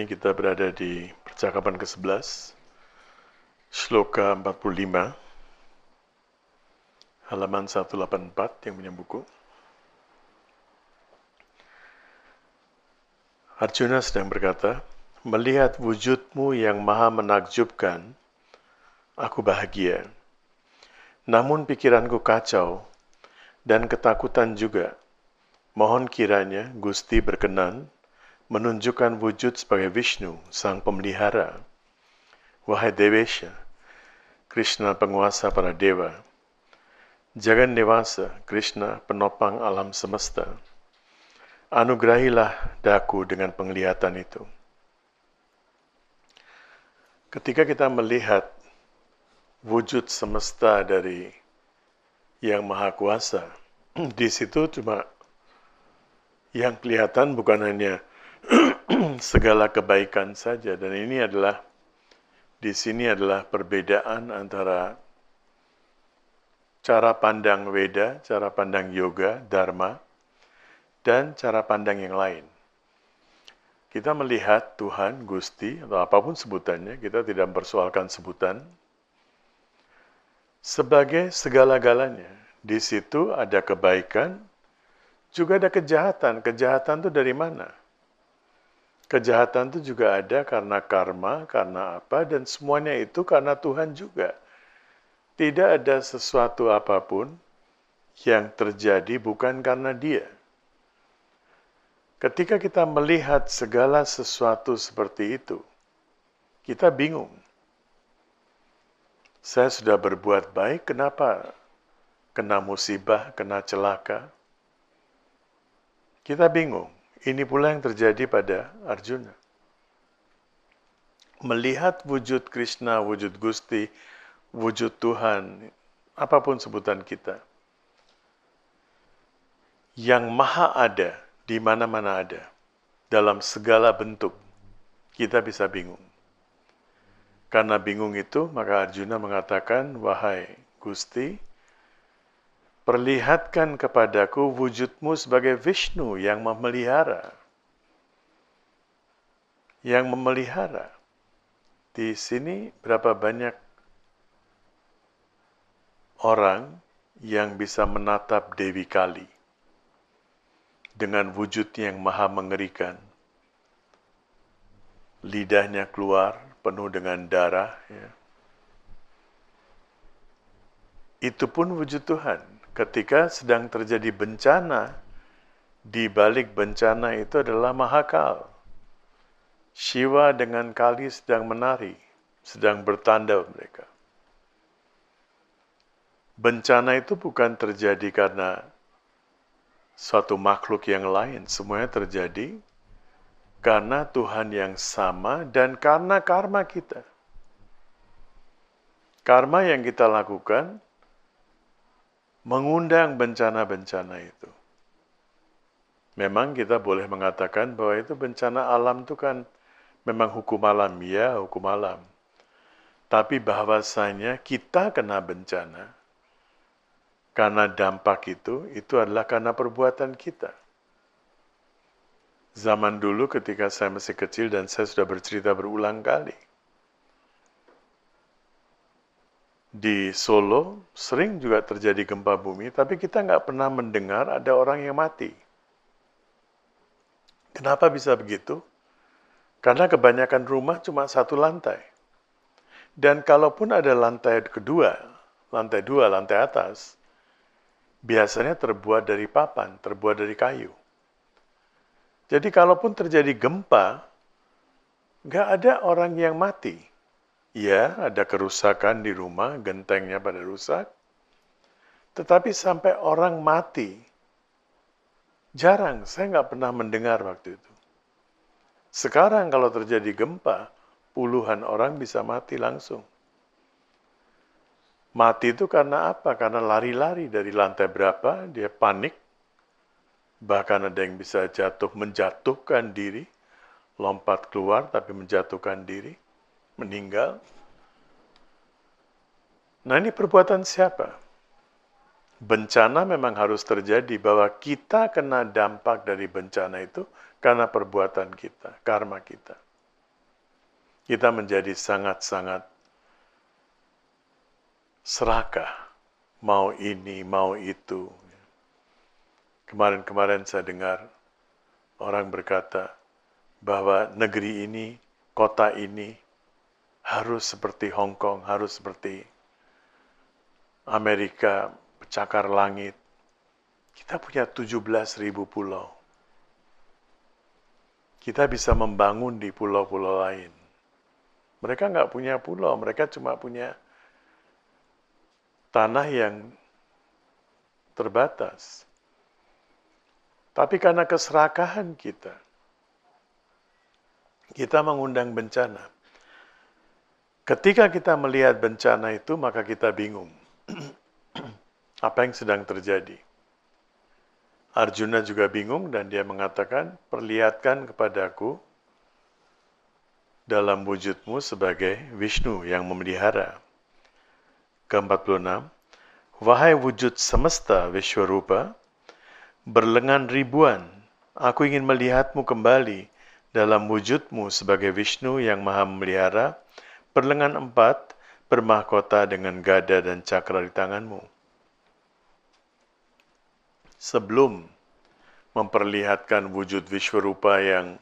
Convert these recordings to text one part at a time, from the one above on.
ini kita berada di percakapan ke-11, Shloka 45, halaman 184 yang punya buku. Arjuna sedang berkata, melihat wujudmu yang maha menakjubkan, aku bahagia. Namun pikiranku kacau dan ketakutan juga. Mohon kiranya Gusti berkenan menunjukkan wujud sebagai Vishnu, sang pemelihara. Wahai Devesha, Krishna penguasa para dewa. Jagan Dewasa, Krishna penopang alam semesta. Anugerahilah daku dengan penglihatan itu. Ketika kita melihat wujud semesta dari Yang Maha Kuasa, di situ cuma yang kelihatan bukan hanya segala kebaikan saja, dan ini adalah di sini adalah perbedaan antara cara pandang Weda, cara pandang Yoga, Dharma, dan cara pandang yang lain. Kita melihat Tuhan, Gusti, atau apapun sebutannya, kita tidak mempersoalkan sebutan, sebagai segala-galanya. Di situ ada kebaikan, juga ada kejahatan. Kejahatan itu dari mana? Kejahatan itu juga ada karena karma, karena apa, dan semuanya itu karena Tuhan juga. Tidak ada sesuatu apapun yang terjadi bukan karena Dia. Ketika kita melihat segala sesuatu seperti itu, kita bingung. Saya sudah berbuat baik, kenapa kena musibah, kena celaka? Kita bingung. Ini pula yang terjadi pada Arjuna. Melihat wujud Krishna, wujud Gusti, wujud Tuhan, apapun sebutan kita, yang maha ada, di mana-mana ada, dalam segala bentuk, kita bisa bingung. Karena bingung itu, maka Arjuna mengatakan, wahai Gusti, perlihatkan kepadaku wujudmu sebagai Vishnu yang memelihara. Yang memelihara. Di sini berapa banyak orang yang bisa menatap Dewi Kali dengan wujud yang maha mengerikan. Lidahnya keluar penuh dengan darah. Ya. Itu pun wujud Tuhan. Ketika sedang terjadi bencana, di balik bencana itu adalah Mahakal. Shiva dengan Kali sedang menari, sedang bertanda mereka. Bencana itu bukan terjadi karena suatu makhluk yang lain, semuanya terjadi karena Tuhan yang sama dan karena karma kita. Karma yang kita lakukan mengundang bencana-bencana itu. Memang kita boleh mengatakan bahwa itu bencana alam itu kan memang hukum alam, ya hukum alam. Tapi bahwasanya kita kena bencana, karena dampak itu adalah karena perbuatan kita. Zaman dulu ketika saya masih kecil dan saya sudah bercerita berulang kali, di Solo sering juga terjadi gempa bumi, tapi kita nggak pernah mendengar ada orang yang mati. Kenapa bisa begitu? Karena kebanyakan rumah cuma satu lantai. Dan kalaupun ada lantai kedua, lantai dua, lantai atas, biasanya terbuat dari papan, terbuat dari kayu. Jadi kalaupun terjadi gempa, nggak ada orang yang mati. Ya, ada kerusakan di rumah, gentengnya pada rusak. Tetapi sampai orang mati, jarang, saya nggak pernah mendengar waktu itu. Sekarang kalau terjadi gempa, puluhan orang bisa mati langsung. Mati itu karena apa? Karena lari-lari dari lantai berapa, dia panik. Bahkan ada yang bisa jatuh, menjatuhkan diri, lompat keluar tapi menjatuhkan diri. Meninggal. Nah ini perbuatan siapa? Bencana memang harus terjadi bahwa kita kena dampak dari bencana itu karena perbuatan kita, karma kita. kita menjadi sangat-sangat serakah, mau ini, mau itu. Kemarin-kemarin saya dengar orang berkata bahwa negeri ini, kota ini harus seperti Hong Kong, harus seperti Amerika, cakar langit. Kita punya 17.000 pulau. Kita bisa membangun di pulau-pulau lain. Mereka nggak punya pulau, mereka cuma punya tanah yang terbatas. Tapi karena keserakahan kita mengundang bencana. Ketika kita melihat bencana itu, maka kita bingung. Apa yang sedang terjadi? Arjuna juga bingung dan dia mengatakan, perlihatkan kepadaku dalam wujudmu sebagai Vishnu yang memelihara. Ke-46, wahai wujud semesta Vishwarupa, berlengan ribuan, aku ingin melihatmu kembali dalam wujudmu sebagai Vishnu yang maha memelihara, berlengan 4, bermahkota dengan gada dan cakra di tanganmu. Sebelum memperlihatkan wujud Vishwarupa yang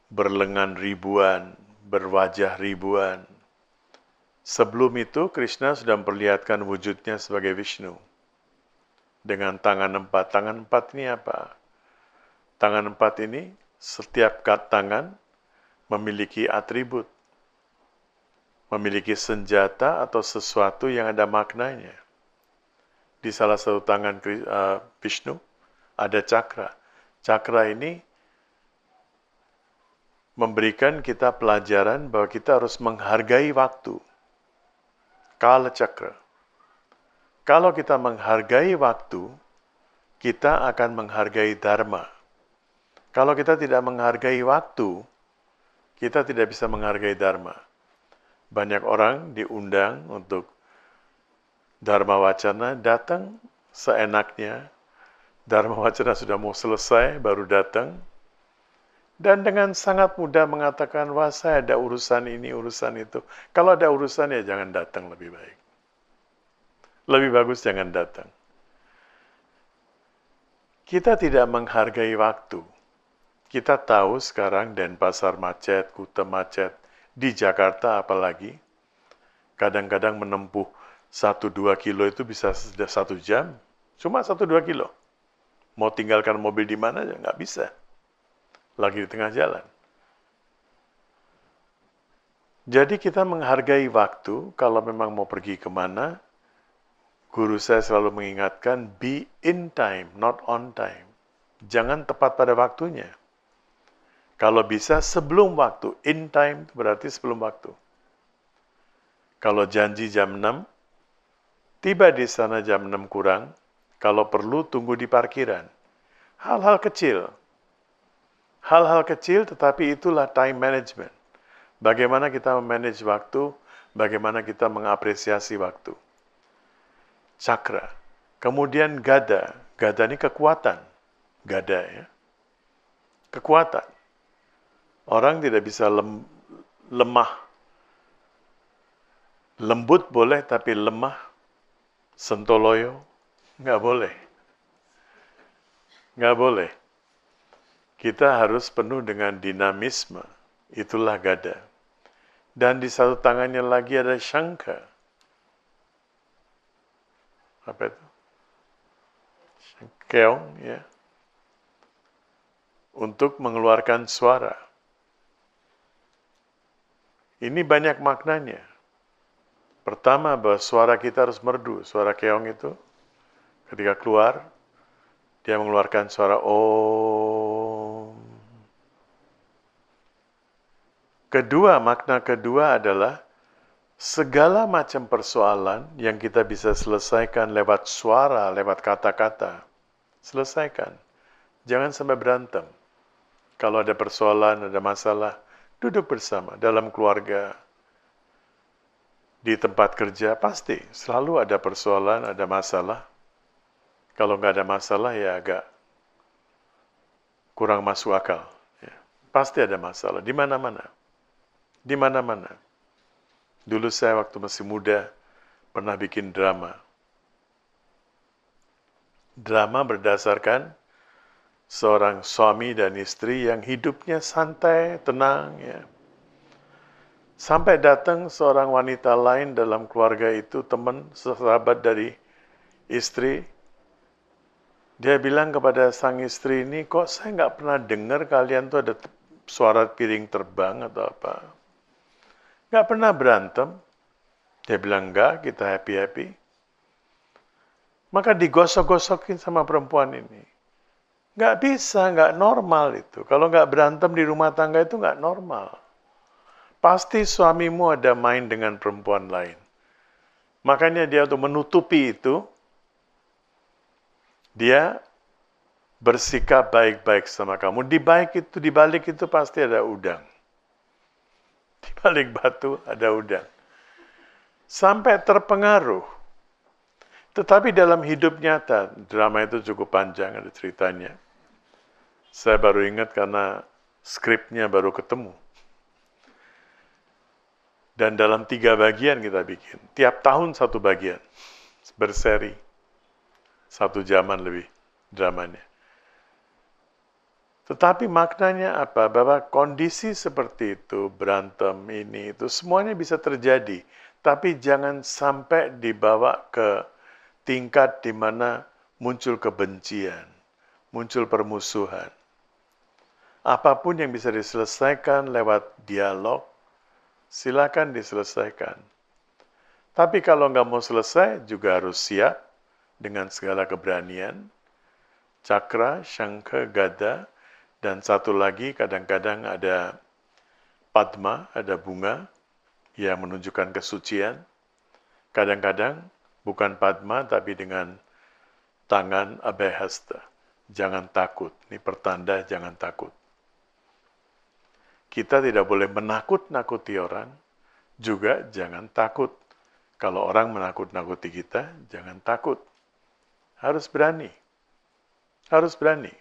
berlengan ribuan, berwajah ribuan, sebelum itu Krishna sudah memperlihatkan wujudnya sebagai Vishnu. Dengan tangan 4. Tangan 4 ini apa? Tangan 4 ini, setiap tangan memiliki atribut, memiliki senjata atau sesuatu yang ada maknanya. Di salah satu tangan Vishnu ada cakra. Cakra ini memberikan kita pelajaran bahwa kita harus menghargai waktu. Kala cakra. Kalau kita menghargai waktu, kita akan menghargai dharma. Kalau kita tidak menghargai waktu, kita tidak bisa menghargai dharma. Banyak orang diundang untuk Dharma Wacana, datang seenaknya. Dharma Wacana sudah mau selesai, baru datang. Dan dengan sangat mudah mengatakan, wah saya ada urusan ini, urusan itu. Kalau ada urusan ya jangan datang, lebih baik. Lebih bagus jangan datang. Kita tidak menghargai waktu. Kita tahu sekarang Denpasar macet, Kuta macet, di Jakarta apalagi, kadang-kadang menempuh 1-2 kilo itu bisa 1 jam. Cuma 1-2 kilo. Mau tinggalkan mobil di mana aja nggak bisa. Lagi di tengah jalan. Jadi kita menghargai waktu, kalau memang mau pergi kemana, guru saya selalu mengingatkan, be in time, not on time. Jangan tepat pada waktunya. Kalau bisa sebelum waktu, in time berarti sebelum waktu. Kalau janji jam 6, tiba di sana jam 6 kurang, kalau perlu tunggu di parkiran. Hal-hal kecil. Hal-hal kecil tetapi itulah time management. Bagaimana kita memanage waktu, bagaimana kita mengapresiasi waktu. Cakra. Kemudian gada. Gada ini kekuatan. Gada ya. Kekuatan. Orang tidak bisa lemah. Lembut boleh tapi lemah. Sentoloyo, nggak boleh. Nggak boleh. Kita harus penuh dengan dinamisme. Itulah gada. Dan di satu tangannya lagi ada shangka. Apa itu? Keong, ya. Untuk mengeluarkan suara. Ini banyak maknanya. Pertama, bahwa suara kita harus merdu. Suara keong itu, ketika keluar, dia mengeluarkan suara Om. Kedua, makna kedua adalah segala macam persoalan yang kita bisa selesaikan lewat suara, lewat kata-kata. Selesaikan. Jangan sampai berantem. Kalau ada persoalan, ada masalah, duduk bersama dalam keluarga. Di tempat kerja pasti selalu ada persoalan, ada masalah. Kalau nggak ada masalah ya agak kurang masuk akal. Ya. Pasti ada masalah di mana-mana. di mana-mana. Dulu saya waktu masih muda pernah bikin drama. Drama berdasarkan seorang suami dan istri yang hidupnya santai, tenang, ya. Sampai datang seorang wanita lain dalam keluarga itu, teman, sahabat dari istri. Dia bilang kepada sang istri ini, kok saya nggak pernah dengar kalian tuh ada suara piring terbang atau apa. Nggak pernah berantem. Dia bilang, enggak, kita happy-happy. Maka digosok-gosokin sama perempuan ini. Nggak bisa, nggak normal itu. Kalau nggak berantem di rumah tangga itu nggak normal. Pasti suamimu ada main dengan perempuan lain. Makanya dia untuk menutupi itu, dia bersikap baik-baik sama kamu. Di balik itu pasti ada udang. Di balik batu ada udang. Sampai terpengaruh. Tetapi dalam hidup nyata, drama itu cukup panjang, ada ceritanya. Saya baru ingat karena skripnya baru ketemu. Dan dalam 3 bagian kita bikin. Tiap tahun 1 bagian. Berseri. 1 jaman lebih dramanya. Tetapi maknanya apa? Bahwa kondisi seperti itu, berantem ini, itu semuanya bisa terjadi. Tapi jangan sampai dibawa ke tingkat di mana muncul kebencian, muncul permusuhan. Apapun yang bisa diselesaikan lewat dialog, silakan diselesaikan. Tapi kalau nggak mau selesai, juga harus siap dengan segala keberanian. Cakra, Shangkha, Gada, dan satu lagi kadang-kadang ada Padma, ada bunga yang menunjukkan kesucian. Kadang-kadang bukan Padma, tapi dengan tangan Abhayhasta. Jangan takut. Ini pertanda jangan takut. Kita tidak boleh menakut-nakuti orang, juga jangan takut. Kalau orang menakut-nakuti kita, jangan takut. Harus berani. Harus berani.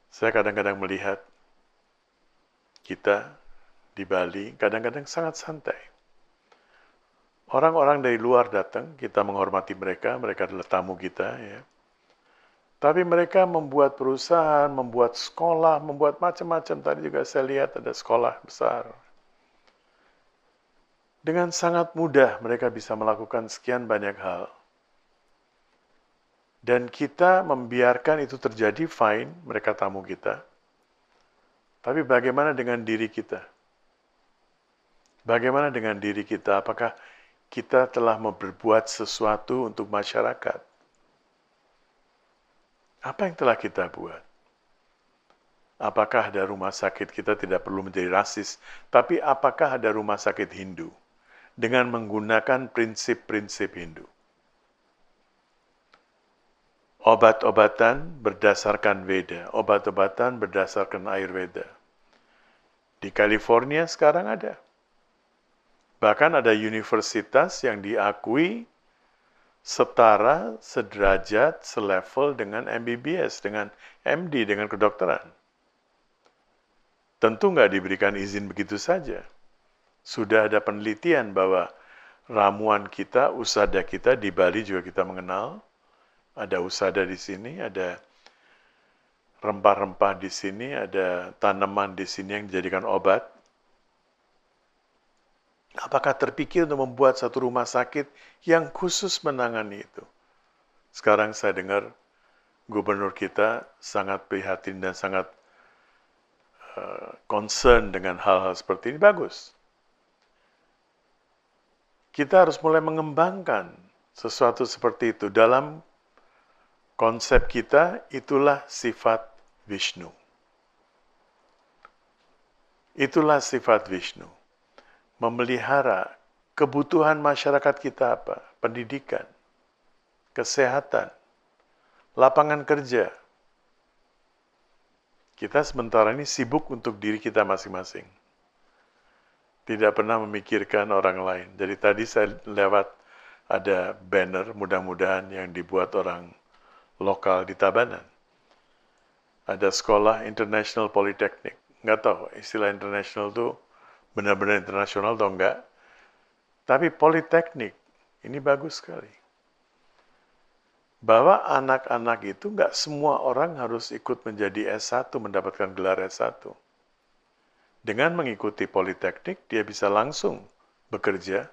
Saya kadang-kadang melihat kita di Bali kadang-kadang sangat santai. Orang-orang dari luar datang, kita menghormati mereka adalah tamu kita, ya. Tapi mereka membuat perusahaan, membuat sekolah, membuat macam-macam. Tadi juga saya lihat ada sekolah besar. Dengan sangat mudah mereka bisa melakukan sekian banyak hal. Dan kita membiarkan itu terjadi, fine, mereka tamu kita. Tapi bagaimana dengan diri kita? Bagaimana dengan diri kita? Apakah kita telah berbuat sesuatu untuk masyarakat? Apa yang telah kita buat? Apakah ada rumah sakit, kita tidak perlu menjadi rasis, tapi apakah ada rumah sakit Hindu dengan menggunakan prinsip-prinsip Hindu? Obat-obatan berdasarkan Veda, obat-obatan berdasarkan Ayurveda. Di California sekarang ada. Bahkan ada universitas yang diakui setara, sederajat, selevel dengan MBBS, dengan MD, dengan kedokteran. Tentu nggak diberikan izin begitu saja. Sudah ada penelitian bahwa ramuan kita, usada kita, di Bali juga kita mengenal, ada usada di sini, ada rempah-rempah di sini, ada tanaman di sini yang dijadikan obat. Apakah terpikir untuk membuat satu rumah sakit yang khusus menangani itu? Sekarang saya dengar gubernur kita sangat prihatin dan sangat concern dengan hal-hal seperti ini. Bagus. Kita harus mulai mengembangkan sesuatu seperti itu. Dalam konsep kita, itulah sifat Vishnu. Itulah sifat Vishnu. Memelihara kebutuhan masyarakat kita apa? Pendidikan, kesehatan, lapangan kerja. Kita sementara ini sibuk untuk diri kita masing-masing. Tidak pernah memikirkan orang lain. Jadi tadi saya lewat ada banner mudah-mudahan yang dibuat orang lokal di Tabanan. Ada sekolah International Polytechnic. nggak tahu istilah internasional itu benar-benar internasional atau enggak. Tapi politeknik, ini bagus sekali. Bahwa anak-anak itu nggak semua orang harus ikut menjadi S1, mendapatkan gelar S1. Dengan mengikuti politeknik, dia bisa langsung bekerja.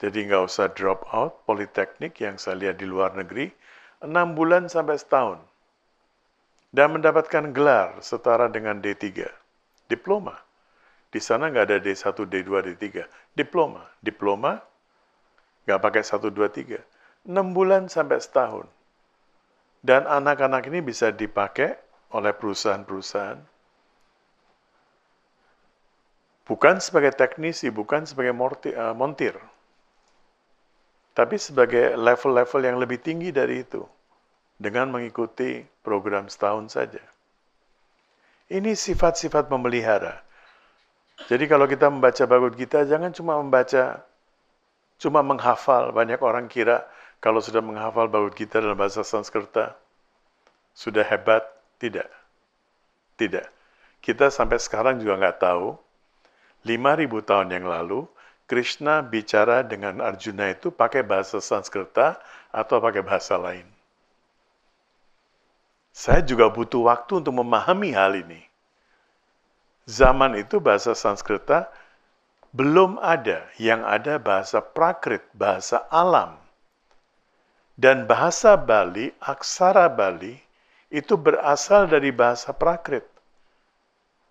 Jadi nggak usah drop out politeknik yang saya lihat di luar negeri, 6 bulan sampai setahun. Dan mendapatkan gelar setara dengan D3, diploma. Di sana nggak ada D1, D2, D3, diploma. Diploma nggak pakai 1, 2, 3. 6 bulan sampai setahun. Dan anak-anak ini bisa dipakai oleh perusahaan-perusahaan. Bukan sebagai teknisi, bukan sebagai montir. Tapi sebagai level-level yang lebih tinggi dari itu. Dengan mengikuti program setahun saja. Ini sifat-sifat memelihara. Jadi kalau kita membaca Bhagavad Gita, jangan cuma menghafal. Banyak orang kira kalau sudah menghafal Bhagavad Gita dalam bahasa Sanskerta, sudah hebat. Tidak. Tidak. Kita sampai sekarang juga nggak tahu, 5.000 tahun yang lalu, Krishna bicara dengan Arjuna itu pakai bahasa Sanskerta atau pakai bahasa lain. Saya juga butuh waktu untuk memahami hal ini. Zaman itu bahasa Sanskerta belum ada, yang ada bahasa Prakrit, bahasa alam. Dan bahasa Bali, aksara Bali, itu berasal dari bahasa Prakrit.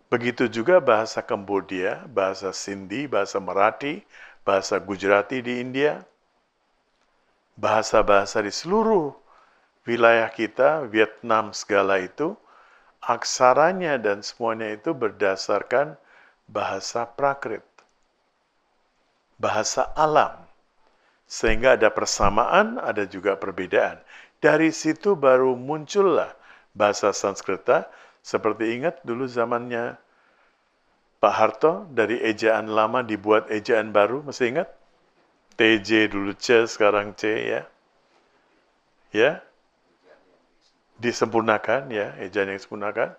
Begitu juga bahasa Kambodia, bahasa Sindhi, bahasa Marathi, bahasa Gujarati di India. Bahasa-bahasa di seluruh wilayah kita, Vietnam segala itu, aksaranya dan semuanya itu berdasarkan bahasa Prakrit. Bahasa alam. Sehingga ada persamaan, ada juga perbedaan. Dari situ baru muncullah bahasa Sanskerta. Seperti ingat dulu zamannya Pak Harto, dari ejaan lama dibuat ejaan baru, masih ingat? TJ dulu C, sekarang C ya. Ya, disempurnakan ya, ejaan yang disempurnakan.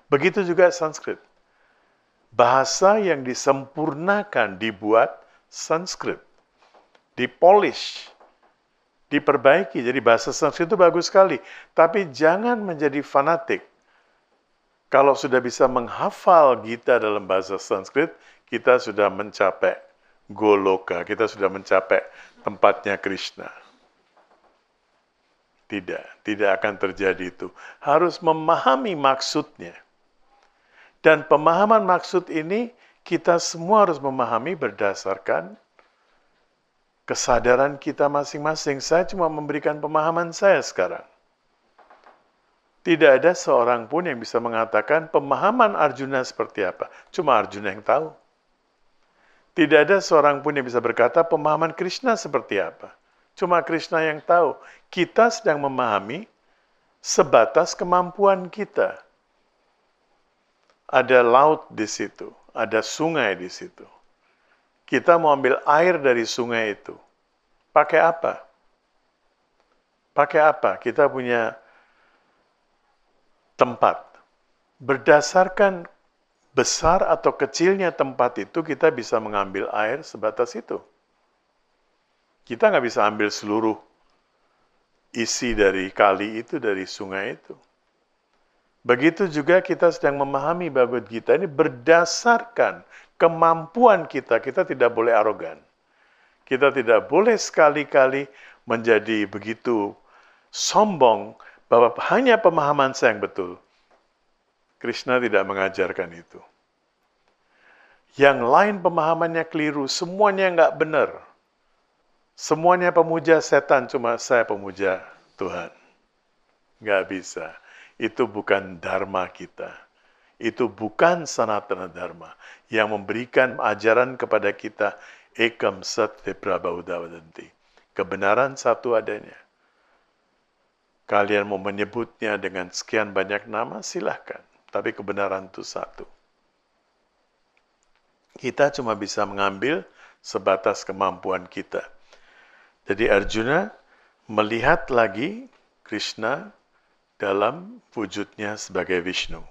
Begitu juga Sanskrit. Bahasa yang disempurnakan dibuat Sanskrit. Dipolish, diperbaiki. Jadi bahasa Sanskrit itu bagus sekali. Tapi jangan menjadi fanatik. Kalau sudah bisa menghafal Gita dalam bahasa Sanskrit, kita sudah mencapai Goloka, kita sudah mencapai tempatnya Krishna. Tidak akan terjadi itu. Harus memahami maksudnya. Dan pemahaman maksud ini, kita semua harus memahami berdasarkan kesadaran kita masing-masing. Saya cuma memberikan pemahaman saya sekarang. Tidak ada seorang pun yang bisa mengatakan pemahaman Arjuna seperti apa. Cuma Arjuna yang tahu. Tidak ada seorang pun yang bisa berkata pemahaman Krishna seperti apa. Cuma Krishna yang tahu. Kita sedang memahami sebatas kemampuan kita. Ada laut di situ, ada sungai di situ. Kita mau ambil air dari sungai itu. Pakai apa? Pakai apa? Kita punya tempat. Berdasarkan besar atau kecilnya tempat itu, kita bisa mengambil air sebatas itu. Kita nggak bisa ambil seluruh isi dari kali itu, dari sungai itu. Begitu juga kita sedang memahami Bhagavad Gita ini berdasarkan kemampuan kita. Kita tidak boleh arogan. Kita tidak boleh sekali-kali menjadi begitu sombong bahwa hanya pemahaman saya yang betul. Krishna tidak mengajarkan itu. Yang lain pemahamannya keliru, semuanya nggak benar. Semuanya pemuja setan, cuma saya pemuja Tuhan. Nggak bisa. Itu bukan dharma kita. Itu bukan sanatana dharma yang memberikan ajaran kepada kita ekam sat viprabhaudawadanti. Kebenaran satu adanya. Kalian mau menyebutnya dengan sekian banyak nama, silahkan. Tapi kebenaran itu satu. Kita cuma bisa mengambil sebatas kemampuan kita. Jadi Arjuna melihat lagi Krishna dalam wujudnya sebagai Vishnu.